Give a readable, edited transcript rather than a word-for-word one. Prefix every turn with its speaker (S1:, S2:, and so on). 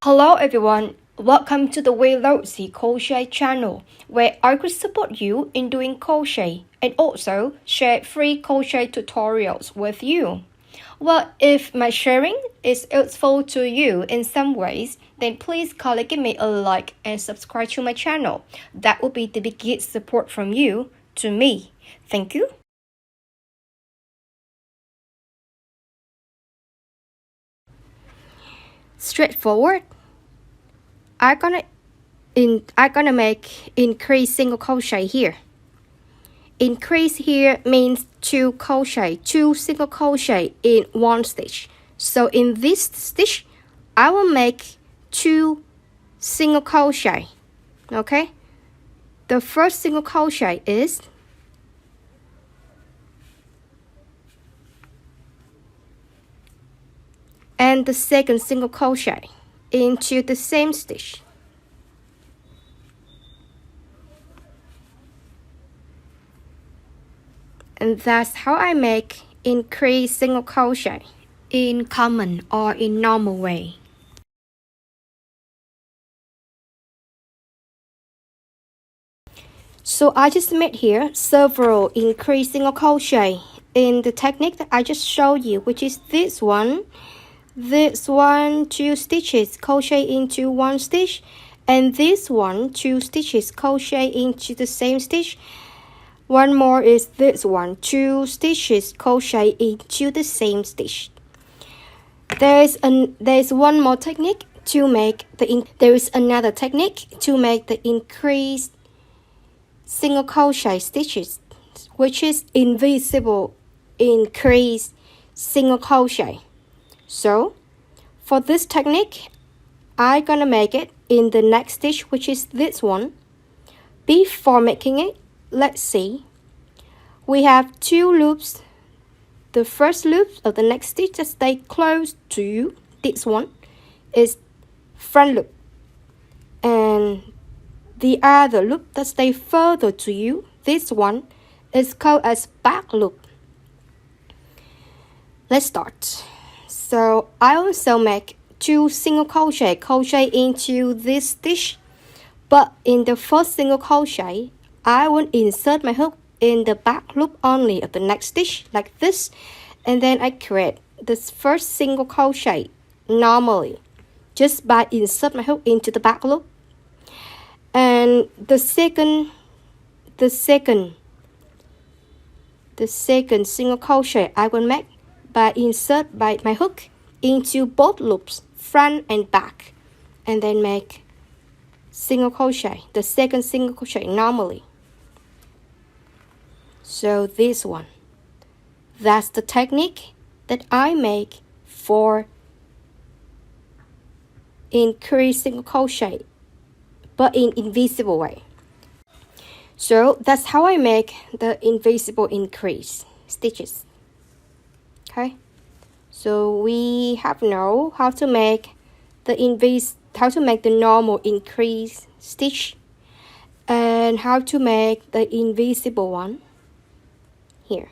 S1: Hello everyone, welcome to the Lousy Crochet channel, where I could support you in doing crochet and also share free crochet tutorials with you. Well, if my sharing is useful to you in some ways, then please kindly give me a like and subscribe to my channel. That would be the biggest support from you to me. Thank you. Straightforward. I'm gonna make increase single crochet here. Increase here means 2 crochet, 2 single crochet in 1 stitch. So in this stitch, I will make 2 single crochet. Okay? The first single crochet is and the second single crochet into the same stitch. And that's how I make increase single crochet in common or in normal way. So I just made here several increase single crochet in the technique that I just showed you, which is this one, 2 stitches crochet into 1 stitch, and this one 2 stitches crochet into the same stitch. One more is this one, 2 stitches crochet into the same stitch. There's one more technique to make there is another technique to make the increased single crochet stitches, which is invisible increase single crochet. So for this technique, I'm gonna make it in the next stitch, which is this one. Before making it, let's see. We have 2 loops. The first loop of the next stitch that stay close to you, this one, is front loop. And the other loop that stay further to you, this one, is called as back loop. Let's start. So I also make 2 single crochet into this stitch. But in the first single crochet, I will insert my hook in the back loop only of the next stitch like this, and then I create this first single crochet normally just by insert my hook into the back loop. And the second single crochet I will make by insert by my hook into both loops, front and back, and then make single crochet, the second single crochet normally. So this one, that's the technique that I make for increase single crochet, but in invisible way. So that's how I make the invisible increase stitches. Okay, so we have know how to make the normal increase stitch and how to make the invisible one here.